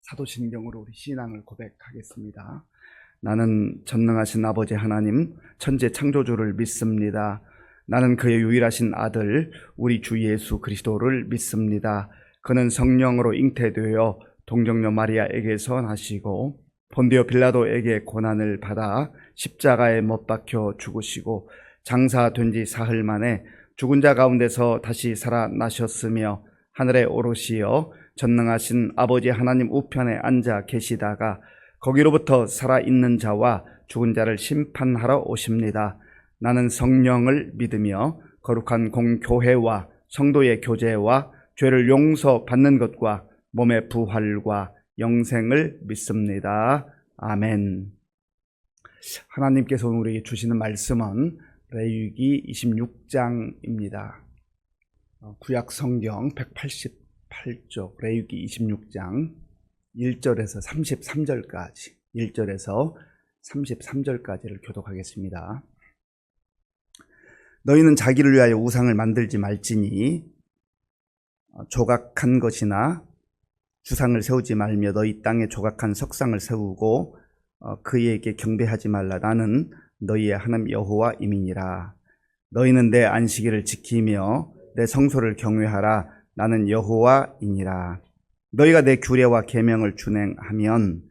사도신경으로 우리 신앙을 고백하겠습니다. 나는 전능하신 아버지 하나님 천지 창조주를 믿습니다. 나는 그의 유일하신 아들 우리 주 예수 그리스도를 믿습니다. 그는 성령으로 잉태되어 동정녀 마리아에게서 나시고 본디오 빌라도에게 고난을 받아 십자가에 못 박혀 죽으시고 장사된 지 사흘 만에 죽은 자 가운데서 다시 살아나셨으며 하늘에 오르시어 전능하신 아버지 하나님 우편에 앉아 계시다가 거기로부터 살아있는 자와 죽은 자를 심판하러 오십니다. 나는 성령을 믿으며 거룩한 공교회와 성도의 교제와 죄를 용서받는 것과 몸의 부활과 영생을 믿습니다. 아멘. 하나님께서 우리에게 주시는 말씀은 레위기 26장입니다. 구약 성경 188쪽 레위기 26장 1절에서 33절까지 1절에서 33절까지를 교독하겠습니다. 너희는 자기를 위하여 우상을 만들지 말지니 조각한 것이나 주상을 세우지 말며 너희 땅에 조각한 석상을 세우고 그에게 경배하지 말라. 나는 너희의 하나님 여호와임이니라. 너희는 내 안식일을 지키며 내 성소를 경외하라. 나는 여호와이니라. 너희가 내 규례와 계명을 준행하면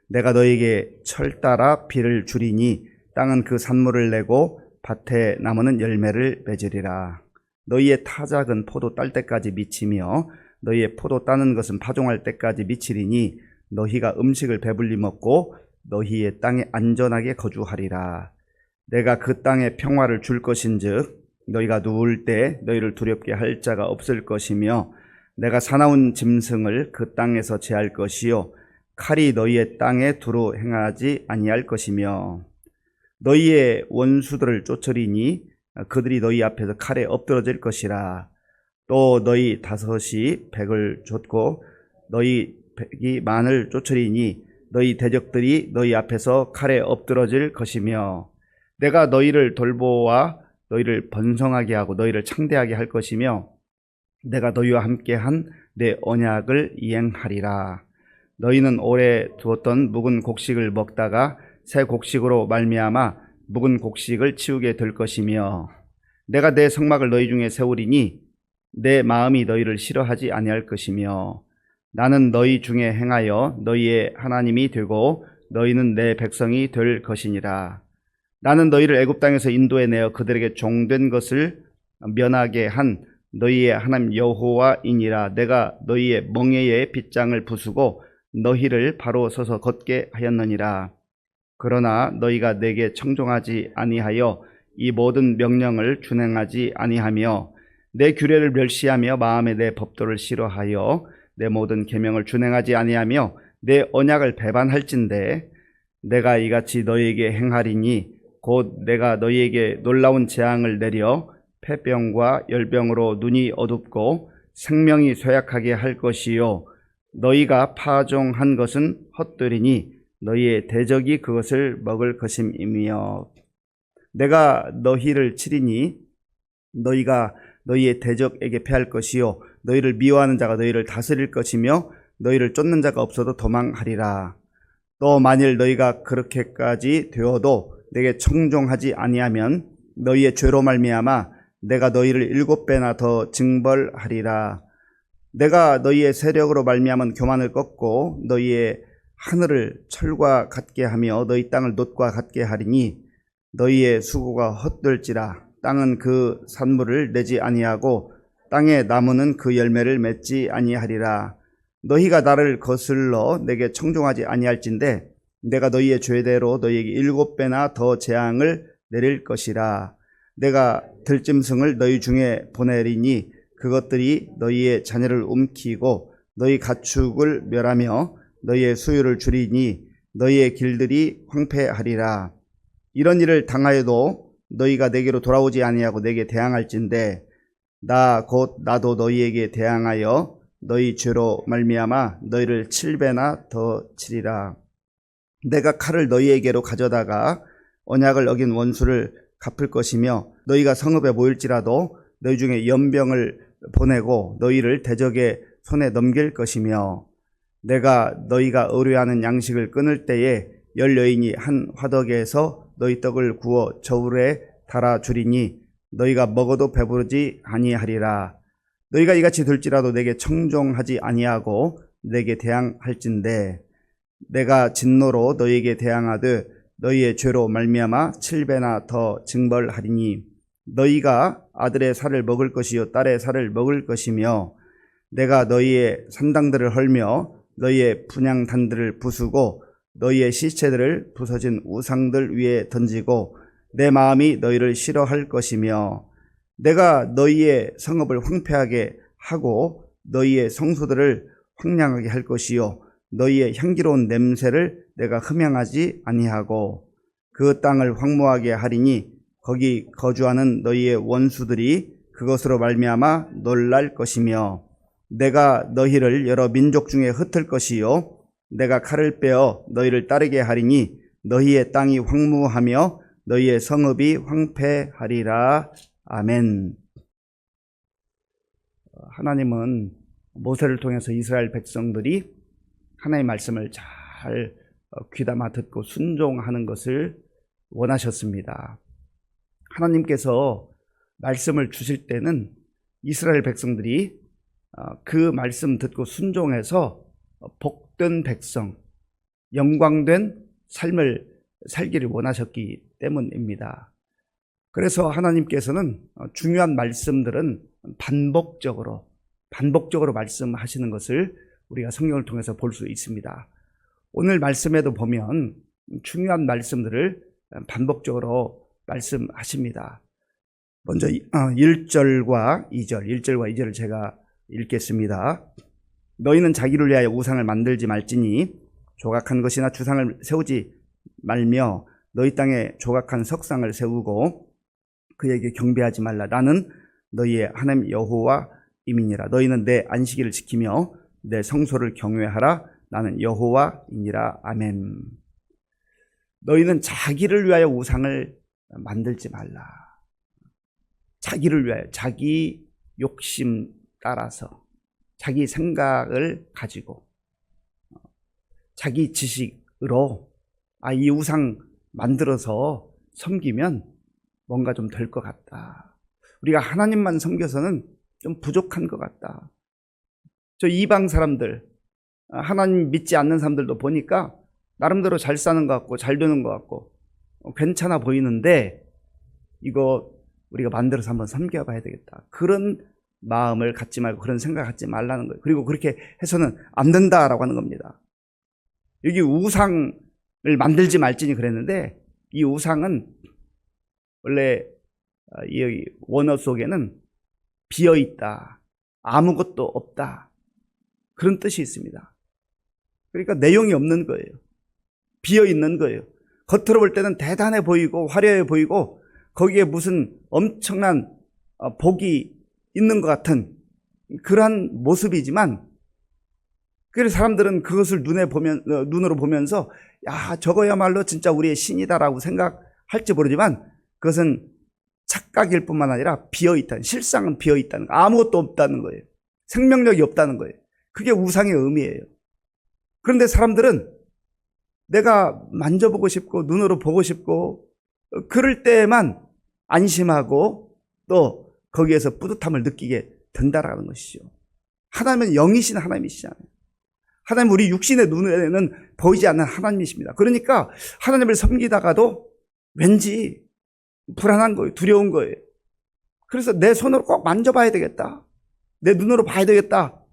내가 너희에게 철 따라 비를 주리니 땅은 그 산물을 내고 밭에 나무는 열매를 맺으리라. 너희의 타작은 포도 딸 때까지 미치며 너희의 포도 따는 것은 파종할 때까지 미치리니 너희가 음식을 배불리 먹고 너희의 땅에 안전하게 거주하리라. 내가 그 땅에 평화를 줄 것인즉 너희가 누울 때 너희를 두렵게 할 자가 없을 것이며 내가 사나운 짐승을 그 땅에서 제할 것이요 칼이 너희의 땅에 두루 행하지 아니할 것이며 너희의 원수들을 쫓으리니 그들이 너희 앞에서 칼에 엎드러질 것이라. 또 너희 다섯이 백을 쫓고 너희 백이 만을 쫓으리니 너희 대적들이 너희 앞에서 칼에 엎드러질 것이며 내가 너희를 돌보아 너희를 번성하게 하고 너희를 창대하게 할 것이며 내가 너희와 함께한 내 언약을 이행하리라. 너희는 오래 두었던 묵은 곡식을 먹다가 새 곡식으로 말미암아 묵은 곡식을 치우게 될 것이며 내가 내 성막을 너희 중에 세우리니 내 마음이 너희를 싫어하지 아니할 것이며 나는 너희 중에 행하여 너희의 하나님이 되고 너희는 내 백성이 될 것이니라. 나는 너희를 애굽 땅에서 인도해 내어 그들에게 종된 것을 면하게 한 너희의 하나님 여호와이니라. 내가 너희의 멍에의 빗장을 부수고 너희를 바로 서서 걷게 하였느니라. 그러나 너희가 내게 청종하지 아니하여 이 모든 명령을 준행하지 아니하며 내 규례를 멸시하며 마음에 내 법도를 싫어하여 내 모든 계명을 준행하지 아니하며 내 언약을 배반할진대 내가 이같이 너희에게 행하리니 곧 내가 너희에게 놀라운 재앙을 내려 폐병과 열병으로 눈이 어둡고 생명이 쇠약하게 할 것이요 너희가 파종한 것은 헛되리니 너희의 대적이 그것을 먹을 것임이며 내가 너희를 치리니 너희가 너희의 대적에게 패할 것이요 너희를 미워하는 자가 너희를 다스릴 것이며 너희를 쫓는 자가 없어도 도망하리라. 또 만일 너희가 그렇게까지 되어도 내게 청종하지 아니하면 너희의 죄로 말미암아 내가 너희를 7배나 더 징벌하리라. 내가 너희의 세력으로 말미암은 교만을 꺾고 너희의 하늘을 철과 같게 하며 너희 땅을 놋과 같게 하리니 너희의 수고가 헛될지라. 땅은 그 산물을 내지 아니하고 땅의 나무는 그 열매를 맺지 아니하리라. 너희가 나를 거슬러 내게 청종하지 아니할진대 내가 너희의 죄대로 너희에게 7배나 더 재앙을 내릴 것이라. 내가 들짐승을 너희 중에 보내리니 그것들이 너희의 자녀를 움키고 너희 가축을 멸하며 너희의 수유를 줄이니 너희의 길들이 황폐하리라. 이런 일을 당하여도 너희가 내게로 돌아오지 아니하고 내게 대항할진대 나 곧 나도 너희에게 대항하여 너희 죄로 말미암아 너희를 7배나 더 치리라. 내가 칼을 너희에게로 가져다가 언약을 어긴 원수를 갚을 것이며 너희가 성읍에 모일지라도 너희 중에 연병을 보내고 너희를 대적의 손에 넘길 것이며 내가 너희가 의뢰하는 양식을 끊을 때에 10여인이 한 화덕에서 너희 떡을 구워 저울에 달아 주리니 너희가 먹어도 배부르지 아니하리라. 너희가 이같이 될지라도 내게 청종하지 아니하고 내게 대항할진대 내가 진노로 너희에게 대항하되 너희의 죄로 말미암아 7배나 더 징벌하리니 너희가 아들의 살을 먹을 것이요 딸의 살을 먹을 것이며 내가 너희의 산당들을 헐며 너희의 분향단들을 부수고 너희의 시체들을 부서진 우상들 위에 던지고 내 마음이 너희를 싫어할 것이며 내가 너희의 성읍을 황폐하게 하고 너희의 성소들을 황량하게 할 것이요 너희의 향기로운 냄새를 내가 흠향하지 아니하고 그 땅을 황무하게 하리니 거기 거주하는 너희의 원수들이 그것으로 말미암아 놀랄 것이며 내가 너희를 여러 민족 중에 흩을 것이요 내가 칼을 빼어 너희를 따르게 하리니 너희의 땅이 황무하며 너희의 성읍이 황폐하리라. 아멘. 하나님은 모세를 통해서 이스라엘 백성들이 하나님의 말씀을 잘 귀담아 듣고 순종하는 것을 원하셨습니다. 하나님께서 말씀을 주실 때는 이스라엘 백성들이 그 말씀 듣고 순종해서 복된 백성, 영광된 삶을 살기를 원하셨기 때문입니다. 그래서 하나님께서는 중요한 말씀들은 반복적으로 말씀하시는 것을 우리가 성경을 통해서 볼 수 있습니다. 오늘 말씀에도 보면 중요한 말씀들을 반복적으로 말씀하십니다. 먼저 1절과 2절을 제가 읽겠습니다. 너희는 자기를 위하여 우상을 만들지 말지니 조각한 것이나 주상을 세우지 말며 너희 땅에 조각한 석상을 세우고 그에게 경배하지 말라. 나는 너희의 하나님 여호와임이니라. 너희는 내 안식일을 지키며 내 성소를 경외하라. 나는 여호와이니라. 아멘. 너희는 자기를 위하여 우상을 만들지 말라. 자기를 위하여, 자기 욕심 따라서, 자기 생각을 가지고, 자기 지식으로 이 우상 만들어서 섬기면 뭔가 좀 될 것 같다. 우리가 하나님만 섬겨서는 좀 부족한 것 같다. 저 이방 사람들, 하나님 믿지 않는 사람들도 보니까 나름대로 잘 사는 것 같고 잘 되는 것 같고 괜찮아 보이는데 이거 우리가 만들어서 한번 섬겨봐야 되겠다. 그런 마음을 갖지 말고 그런 생각 갖지 말라는 거예요. 그리고 그렇게 해서는 안 된다라고 하는 겁니다. 여기 우상을 만들지 말지니 그랬는데 이 우상은 원래 이 원어 속에는 비어있다, 아무것도 없다, 그런 뜻이 있습니다. 그러니까 내용이 없는 거예요. 비어있는 거예요. 겉으로 볼 때는 대단해 보이고 화려해 보이고 거기에 무슨 엄청난 복이 있는 것 같은 그러한 모습이지만 그래서 사람들은 그것을 눈으로 보면서 야, 저거야말로 진짜 우리의 신이다라고 생각할지 모르지만 그것은 착각일 뿐만 아니라 비어있다는, 실상은 비어있다는, 아무것도 없다는 거예요. 생명력이 없다는 거예요. 그게 우상의 의미예요. 그런데 사람들은 내가 만져보고 싶고 눈으로 보고 싶고 그럴 때에만 안심하고 또 거기에서 뿌듯함을 느끼게 된다라는 것이죠. 하나님은 영이신 하나님이시잖아요. 하나님 우리 육신의 눈에는 보이지 않는 하나님이십니다. 그러니까 하나님을 섬기다가도 왠지 불안한 거예요. 두려운 거예요. 그래서 내 손으로 꼭 만져봐야 되겠다. 내 눈으로 봐야 되겠다.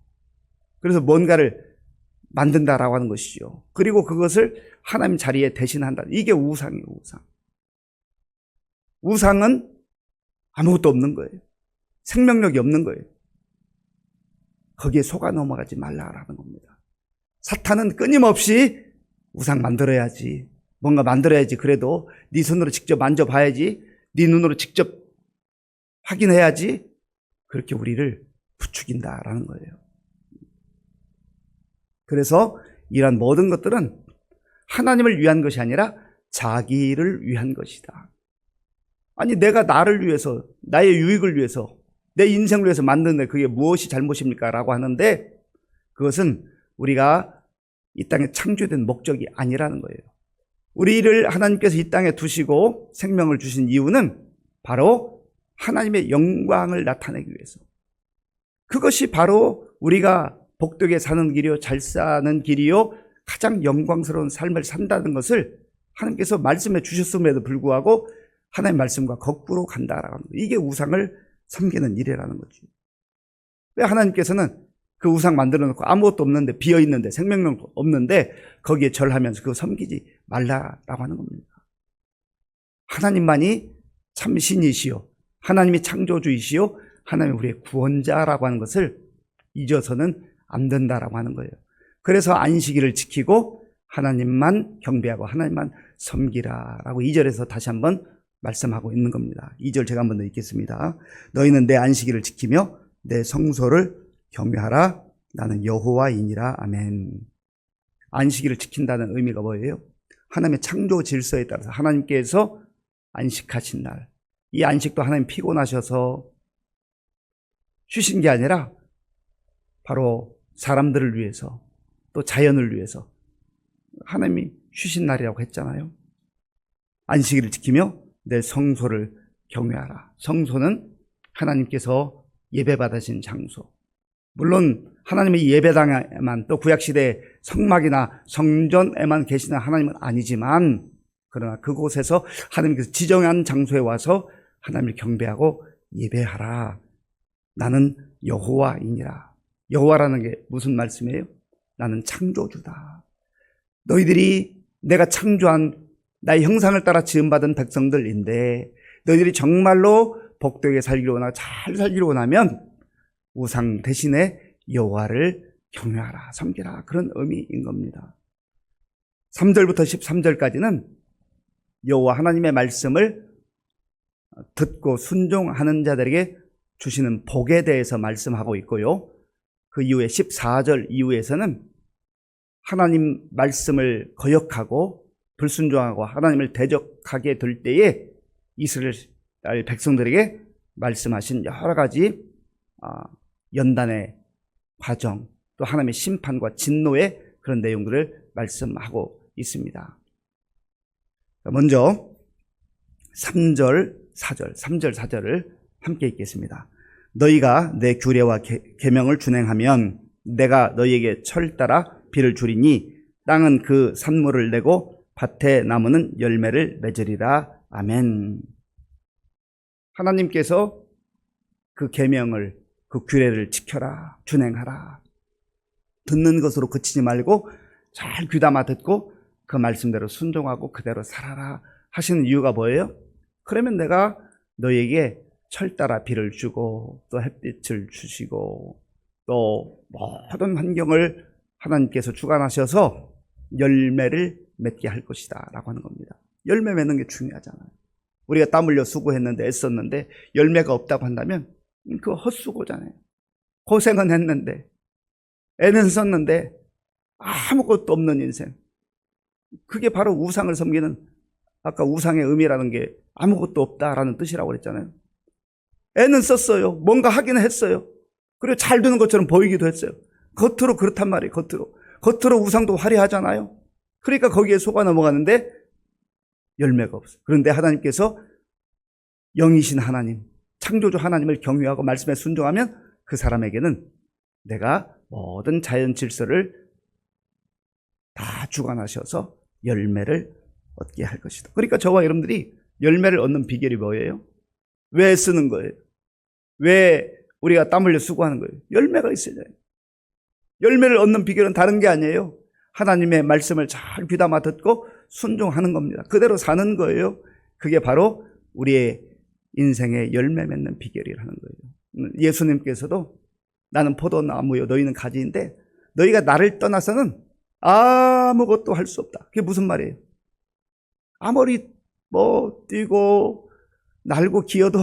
그래서 뭔가를 만든다라고 하는 것이죠. 그리고 그것을 하나님 자리에 대신한다. 이게 우상이에요. 우상. 우상은 아무것도 없는 거예요. 생명력이 없는 거예요. 거기에 속아 넘어가지 말라라는 겁니다. 사탄은 끊임없이 우상 만들어야지, 뭔가 만들어야지, 그래도 네 손으로 직접 만져봐야지, 네 눈으로 직접 확인해야지, 그렇게 우리를 부추긴다라는 거예요. 그래서 이러한 모든 것들은 하나님을 위한 것이 아니라 자기를 위한 것이다. 아니 내가 나를 위해서, 나의 유익을 위해서, 내 인생을 위해서 만드는데 그게 무엇이 잘못입니까? 라고 하는데 그것은 우리가 이 땅에 창조된 목적이 아니라는 거예요. 우리를 하나님께서 이 땅에 두시고 생명을 주신 이유는 바로 하나님의 영광을 나타내기 위해서. 그것이 바로 우리가 복되게 사는 길이요, 잘 사는 길이요, 가장 영광스러운 삶을 산다는 것을 하나님께서 말씀해 주셨음에도 불구하고 하나님의 말씀과 거꾸로 간다라고 합니다. 이게 우상을 섬기는 일이라는 거죠. 왜 하나님께서는 그 우상 만들어 놓고 아무것도 없는데, 비어 있는데, 생명력도 없는데 거기에 절하면서 그거 섬기지 말라라고 하는 겁니다. 하나님만이 참 신이시요, 하나님이 창조주이시요, 하나님이 우리의 구원자라고 하는 것을 잊어서는 안 된다라고 하는 거예요. 그래서 안식일을 지키고 하나님만 경배하고 하나님만 섬기라라고 2절에서 다시 한번 말씀하고 있는 겁니다. 2절 제가 한번 더 읽겠습니다. 너희는 내 안식일을 지키며 내 성소를 경외하라. 나는 여호와이니라. 아멘. 안식일을 지킨다는 의미가 뭐예요? 하나님의 창조 질서에 따라서 하나님께서 안식하신 날, 이 안식도 하나님 피곤하셔서 쉬신 게 아니라 바로 사람들을 위해서 또 자연을 위해서 하나님이 쉬신 날이라고 했잖아요. 안식일을 지키며 내 성소를 경외하라. 성소는 하나님께서 예배받으신 장소. 물론 하나님의 예배당에만, 또 구약시대 성막이나 성전에만 계시는 하나님은 아니지만, 그러나 그곳에서 하나님께서 지정한 장소에 와서 하나님을 경배하고 예배하라. 나는 여호와이니라. 여호와라는 게 무슨 말씀이에요? 나는 창조주다. 너희들이 내가 창조한 나의 형상을 따라 지음받은 백성들인데, 너희들이 정말로 복되게 살기로 원하고 잘 살기로 원하면 우상 대신에 여호와를 경외하라, 섬기라, 그런 의미인 겁니다. 3절부터 13절까지는 여호와 하나님의 말씀을 듣고 순종하는 자들에게 주시는 복에 대해서 말씀하고 있고요. 그 이후에 14절 이후에서는 하나님 말씀을 거역하고 불순종하고 하나님을 대적하게 될 때에 이스라엘 백성들에게 말씀하신 여러 가지 연단의 과정, 또 하나님의 심판과 진노의 그런 내용들을 말씀하고 있습니다. 먼저 3절, 4절, 3절, 4절을 함께 읽겠습니다. 너희가 내 규례와 계명을 준행하면 내가 너희에게 철 따라 비를 주리니 땅은 그 산물을 내고 밭의 나무는 열매를 맺으리라. 아멘. 하나님께서 그 계명을, 그 규례를 지켜라, 준행하라. 듣는 것으로 그치지 말고 잘 귀담아 듣고 그 말씀대로 순종하고 그대로 살아라 하시는 이유가 뭐예요? 그러면 내가 너희에게 철 따라 비를 주고 또 햇빛을 주시고 또 모든 환경을 하나님께서 주관하셔서 열매를 맺게 할 것이다 라고 하는 겁니다. 열매 맺는 게 중요하잖아요. 우리가 땀 흘려 수고했는데 애썼는데 열매가 없다고 한다면 그거 헛수고잖아요. 고생은 했는데 애는 썼는데 아무것도 없는 인생. 그게 바로 우상을 섬기는, 아까 우상의 의미라는 게 아무것도 없다라는 뜻이라고 그랬잖아요. 애는 썼어요. 뭔가 하기는 했어요. 그리고 잘 되는 것처럼 보이기도 했어요. 겉으로 그렇단 말이에요. 겉으로 우상도 화려하잖아요. 그러니까 거기에 속아 넘어가는데 열매가 없어요. 그런데 하나님께서 영이신 하나님, 창조주 하나님을 경외하고 말씀에 순종하면 그 사람에게는 내가 모든 자연 질서를 다 주관하셔서 열매를 얻게 할 것이다. 그러니까 저와 여러분들이 열매를 얻는 비결이 뭐예요? 왜 쓰는 거예요? 왜 우리가 땀 흘려 수고하는 거예요? 열매가 있어야 돼요. 열매를 얻는 비결은 다른 게 아니에요. 하나님의 말씀을 잘 귀담아 듣고 순종하는 겁니다. 그대로 사는 거예요. 그게 바로 우리의 인생의 열매 맺는 비결이라는 거예요. 예수님께서도 나는 포도나무요 너희는 가지인데 너희가 나를 떠나서는 아무것도 할 수 없다. 그게 무슨 말이에요? 아무리 뛰고 날고 기어도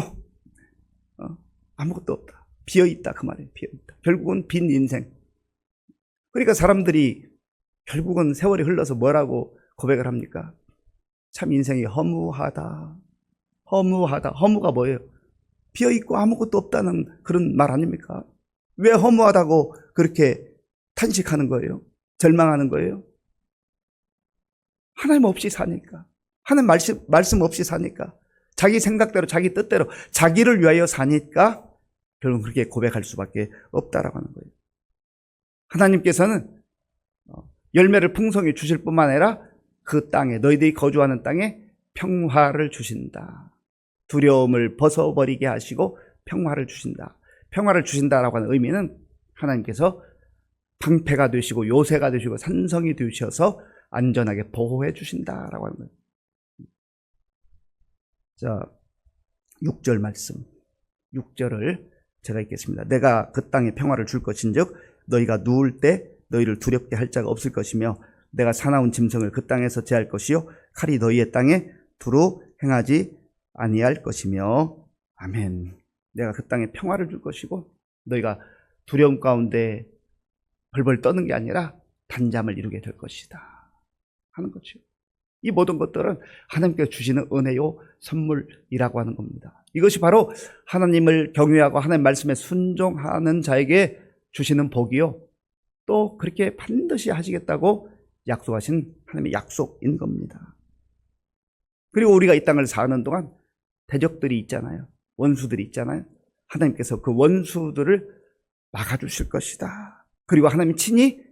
아무것도 없다. 비어있다 그 말이에요. 비어있다. 결국은 빈 인생. 그러니까 사람들이 결국은 세월이 흘러서 뭐라고 고백을 합니까? 참 인생이 허무하다. 허무하다. 허무가 뭐예요? 비어있고 아무것도 없다는 그런 말 아닙니까? 왜 허무하다고 그렇게 탄식하는 거예요? 절망하는 거예요? 하나님 없이 사니까. 하나님 말씀 없이 사니까. 자기 생각대로, 자기 뜻대로, 자기를 위하여 사니까 결국 그렇게 고백할 수밖에 없다라고 하는 거예요. 하나님께서는 열매를 풍성히 주실 뿐만 아니라 그 땅에, 너희들이 거주하는 땅에 평화를 주신다. 두려움을 벗어버리게 하시고 평화를 주신다. 평화를 주신다라고 하는 의미는 하나님께서 방패가 되시고 요새가 되시고 산성이 되셔서 안전하게 보호해 주신다라고 하는 거예요. 자, 6절 말씀. 6절을 제가 읽겠습니다. 내가 그 땅에 평화를 줄 것인즉 너희가 누울 때 너희를 두렵게 할 자가 없을 것이며 내가 사나운 짐승을 그 땅에서 제할 것이요 칼이 너희의 땅에 두루 행하지 아니할 것이며 아멘. 내가 그 땅에 평화를 줄 것이고 너희가 두려움 가운데 벌벌 떠는 게 아니라 단잠을 이루게 될 것이다 하는 거죠. 이 모든 것들은 하나님께서 주시는 은혜요 선물이라고 하는 겁니다. 이것이 바로 하나님을 경외하고 하나님 말씀에 순종하는 자에게 주시는 복이요 또 그렇게 반드시 하시겠다고 약속하신 하나님의 약속인 겁니다. 그리고 우리가 이 땅을 사는 동안 대적들이 있잖아요. 원수들이 있잖아요. 하나님께서 그 원수들을 막아주실 것이다. 그리고 하나님이 친히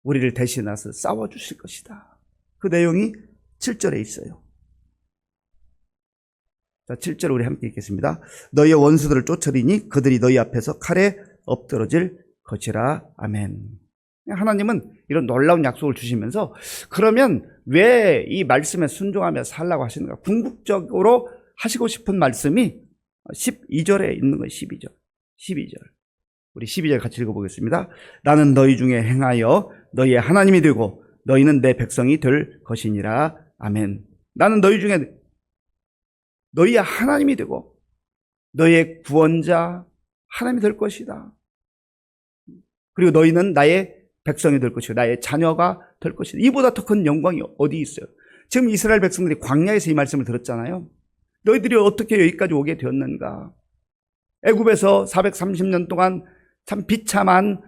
우리를 대신해서 싸워주실 것이다. 그 내용이 7절에 있어요. 자, 7절 우리 함께 읽겠습니다. 너희의 원수들을 쫓으리니 그들이 너희 앞에서 칼에 엎드러질 것이라. 아멘. 하나님은 이런 놀라운 약속을 주시면서 그러면 왜 이 말씀에 순종하며 살라고 하시는가? 궁극적으로 하시고 싶은 말씀이 12절에 있는 거예요. 12절. 우리 12절 같이 읽어보겠습니다. 나는 너희 중에 행하여 너희의 하나님이 되고 너희는 내 백성이 될 것이니라. 아멘. 나는 너희 중에 너희의 하나님이 되고 너희의 구원자 하나님이 될 것이다. 그리고 너희는 나의 백성이 될 것이고 나의 자녀가 될 것이다. 이보다 더 큰 영광이 어디 있어요? 지금 이스라엘 백성들이 광야에서 이 말씀을 들었잖아요. 너희들이 어떻게 여기까지 오게 되었는가? 애굽에서 430년 동안 참 비참한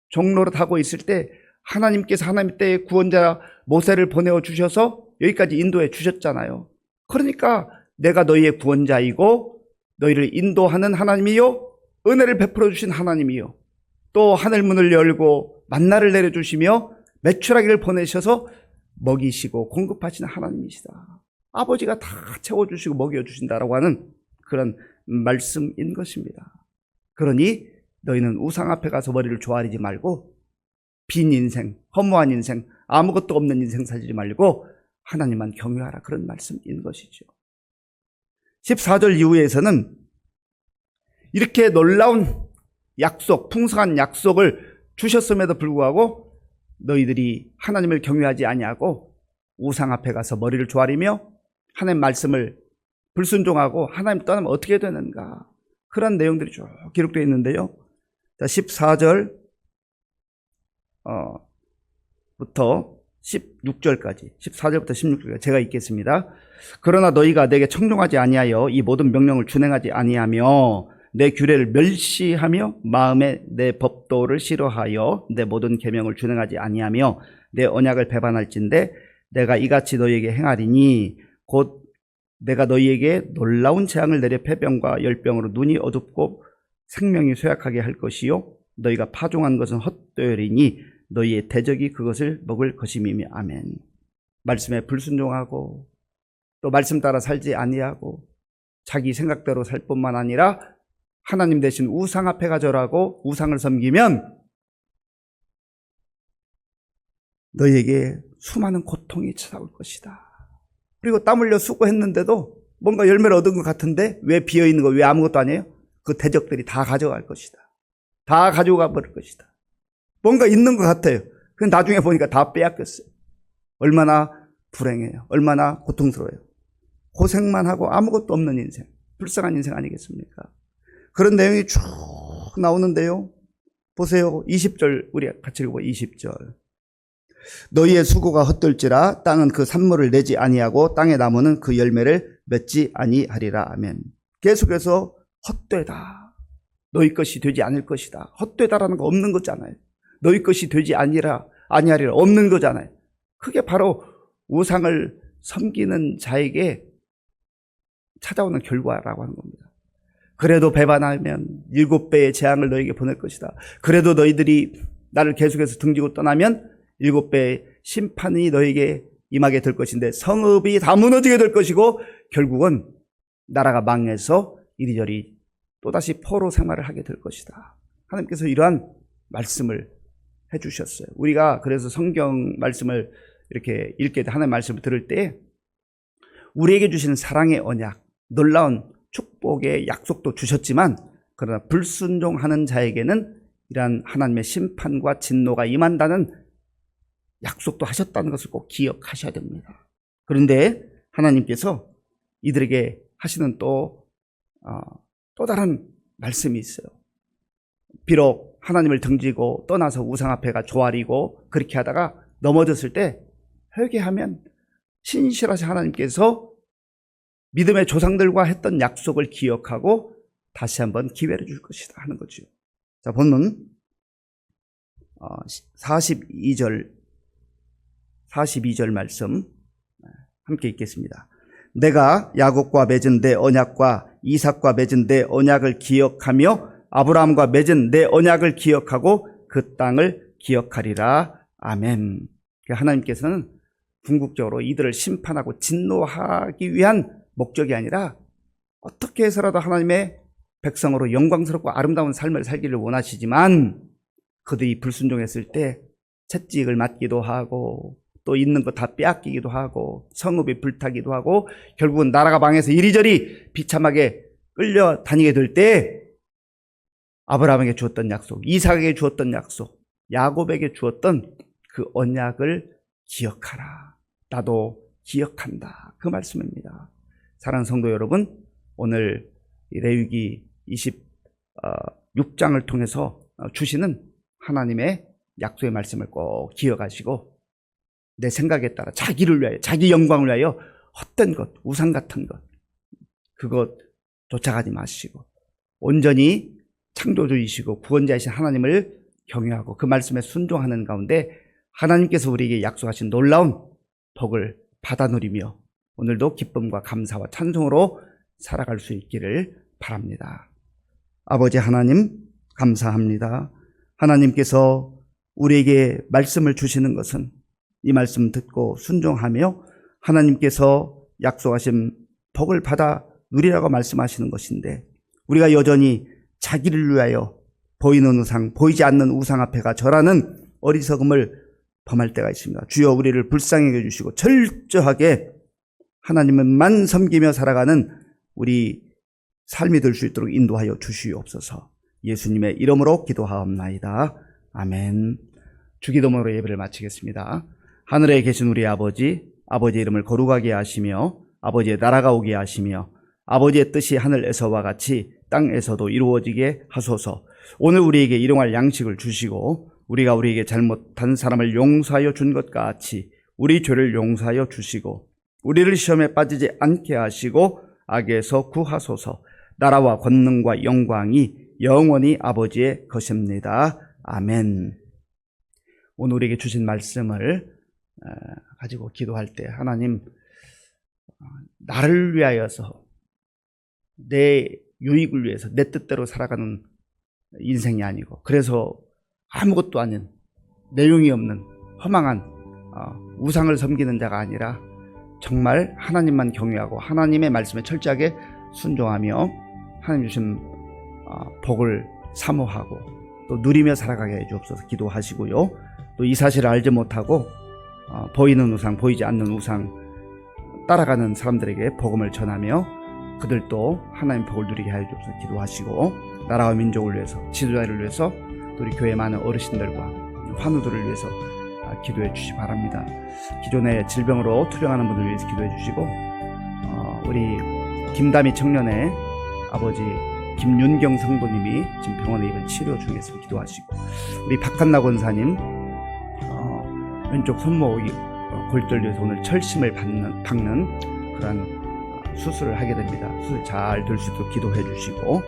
종로를 하고 있을 때 하나님께서 하나님 때의 구원자 모세를 보내어 주셔서 여기까지 인도해 주셨잖아요. 그러니까 내가 너희의 구원자이고 너희를 인도하는 하나님이요 은혜를 베풀어 주신 하나님이요 또 하늘문을 열고 만나를 내려주시며 메추라기를 보내셔서 먹이시고 공급하시는 하나님이시다. 아버지가 다 채워주시고 먹여주신다라고 하는 그런 말씀인 것입니다. 그러니 너희는 우상 앞에 가서 머리를 조아리지 말고 빈 인생, 허무한 인생, 아무것도 없는 인생 살지 말고 하나님만 경외하라 그런 말씀인 것이죠. 14절 이후에서는 이렇게 놀라운 약속, 풍성한 약속을 주셨음에도 불구하고 너희들이 하나님을 경외하지 아니하고 우상 앞에 가서 머리를 조아리며 하나님 말씀을 불순종하고 하나님 떠나면 어떻게 되는가 그런 내용들이 쭉 기록되어 있는데요. 자, 14절 부터 16절까지 14절부터 16절까지 제가 읽겠습니다. 그러나 너희가 내게 청종하지 아니하여 이 모든 명령을 준행하지 아니하며 내 규례를 멸시하며 마음에 내 법도를 싫어하여 내 모든 계명을 준행하지 아니하며 내 언약을 배반할진대 내가 이같이 너희에게 행하리니 곧 내가 너희에게 놀라운 재앙을 내려 폐병과 열병으로 눈이 어둡고 생명이 쇠약하게 할 것이요 너희가 파종한 것은 헛되으리니 너희의 대적이 그것을 먹을 것임이며. 아멘. 말씀에 불순종하고 또 말씀 따라 살지 아니하고 자기 생각대로 살 뿐만 아니라 하나님 대신 우상 앞에 가절하고 우상을 섬기면 너희에게 수많은 고통이 찾아올 것이다. 그리고 땀 흘려 수고했는데도 뭔가 열매를 얻은 것 같은데 왜 비어있는 거, 왜 아무것도 아니에요? 그 대적들이 다 가져갈 것이다. 다 가져가 버릴 것이다. 뭔가 있는 것 같아요. 근데 나중에 보니까 다 빼앗겼어요. 얼마나 불행해요. 얼마나 고통스러워요. 고생만 하고 아무것도 없는 인생, 불쌍한 인생 아니겠습니까? 그런 내용이 쭉 나오는데요. 보세요. 20절 우리 같이 읽어봐. 20절. 너희의 수고가 헛될지라 땅은 그 산물을 내지 아니하고 땅의 나무는 그 열매를 맺지 아니하리라. 아멘. 계속해서 헛되다. 너희 것이 되지 않을 것이다. 헛되다라는 거 없는 거잖아요. 너희 것이 되지 아니라 아니하리라. 없는 거잖아요. 그게 바로 우상을 섬기는 자에게 찾아오는 결과라고 하는 겁니다. 그래도 배반하면 7배의 재앙을 너에게 보낼 것이다. 그래도 너희들이 나를 계속해서 등지고 떠나면 7배의 심판이 너에게 임하게 될 것인데 성읍이 다 무너지게 될 것이고 결국은 나라가 망해서 이리저리 또다시 포로 생활을 하게 될 것이다. 하나님께서 이러한 말씀을 해주셨어요. 우리가 그래서 성경 말씀을 이렇게 읽게 돼 하나님의 말씀을 들을 때 우리에게 주시는 사랑의 언약, 놀라운 축복의 약속도 주셨지만 그러나 불순종하는 자에게는 이러한 하나님의 심판과 진노가 임한다는 약속도 하셨다는 것을 꼭 기억하셔야 됩니다. 그런데 하나님께서 이들에게 하시는 또 다른 말씀이 있어요. 비록 하나님을 등지고 떠나서 우상 앞에가 조아리고 그렇게 하다가 넘어졌을 때 회개하면 신실하신 하나님께서 믿음의 조상들과 했던 약속을 기억하고 다시 한번 기회를 줄 것이다 하는 거죠. 자, 본문 42절 말씀 함께 읽겠습니다. 내가 야곱과 맺은 내 언약과 이삭과 맺은 내 언약을 기억하며 아브라함과 맺은 내 언약을 기억하고 그 땅을 기억하리라. 아멘. 하나님께서는 궁극적으로 이들을 심판하고 진노하기 위한 목적이 아니라 어떻게 해서라도 하나님의 백성으로 영광스럽고 아름다운 삶을 살기를 원하시지만 그들이 불순종했을 때 채찍을 맞기도 하고 또 있는 거 다 빼앗기기도 하고 성읍이 불타기도 하고 결국은 나라가 망해서 이리저리 비참하게 끌려다니게 될 때 아브라함에게 주었던 약속, 이삭에게 주었던 약속, 야곱에게 주었던 그 언약을 기억하라. 나도 기억한다. 그 말씀입니다. 사랑하는 성도 여러분, 오늘 레위기 26장을 통해서 주시는 하나님의 약속의 말씀을 꼭 기억하시고 내 생각에 따라 자기를 위하여, 자기 영광을 위하여 헛된 것, 우상 같은 것, 그것 쫓아가지 마시고 온전히 창조주이시고 구원자이신 하나님을 경외하고 그 말씀에 순종하는 가운데 하나님께서 우리에게 약속하신 놀라운 복을 받아 누리며 오늘도 기쁨과 감사와 찬송으로 살아갈 수 있기를 바랍니다. 아버지 하나님 감사합니다. 하나님께서 우리에게 말씀을 주시는 것은 이 말씀 듣고 순종하며 하나님께서 약속하신 복을 받아 누리라고 말씀하시는 것인데 우리가 여전히 자기를 위하여 보이는 우상, 보이지 않는 우상 앞에가 절하는 어리석음을 범할 때가 있습니다. 주여 우리를 불쌍히 여주시고 철저하게 하나님만 섬기며 살아가는 우리 삶이 될 수 있도록 인도하여 주시옵소서. 예수님의 이름으로 기도하옵나이다. 아멘. 주기도문으로 예배를 마치겠습니다. 하늘에 계신 우리 아버지의 이름을 거룩하게 하시며 아버지의 나라가 오게 하시며 아버지의 뜻이 하늘에서와 같이 땅에서도 이루어지게 하소서. 오늘 우리에게 일용할 양식을 주시고 우리가 우리에게 잘못한 사람을 용서하여 준 것 같이 우리 죄를 용서하여 주시고 우리를 시험에 빠지지 않게 하시고 악에서 구하소서. 나라와 권능과 영광이 영원히 아버지의 것입니다. 아멘. 오늘 우리에게 주신 말씀을 가지고 기도할 때 하나님 나를 위하여서 내 유익을 위해서 내 뜻대로 살아가는 인생이 아니고 그래서 아무것도 아닌 내용이 없는 허망한 우상을 섬기는 자가 아니라 정말 하나님만 경외하고 하나님의 말씀에 철저하게 순종하며 하나님 주신 복을 사모하고 또 누리며 살아가게 해주옵소서 기도하시고요. 또 이 사실을 알지 못하고 보이는 우상, 보이지 않는 우상 따라가는 사람들에게 복음을 전하며 그들도 하나님 복을 누리게 하여 주옵소서 기도하시고 나라와 민족을 위해서 지도자를 위해서 또 우리 교회 많은 어르신들과 환우들을 위해서 기도해 주시기 바랍니다. 기존에 질병으로 투병하는 분들을 위해서 기도해 주시고 우리 김다미 청년의 아버지 김윤경 성도님이 지금 병원에 입원 치료 중에 있으면 기도하시고 우리 박한나 권사님 왼쪽 손목 골절돼서 오늘 철심을 박는 그런 수술을 하게 됩니다. 수술 잘 될 수 있도록 기도해 주시고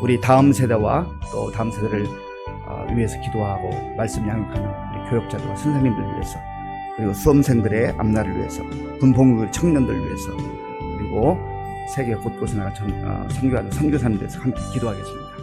우리 다음 세대와 또 다음 세대를 위해서 기도하고 말씀 양육하는 우리 교역자들과 선생님들 위해서, 그리고 수험생들의 앞날을 위해서, 군복무 청년들 위해서, 그리고 세계 곳곳에 나가 선교하는 선교사님들 위해서 함께 기도하겠습니다.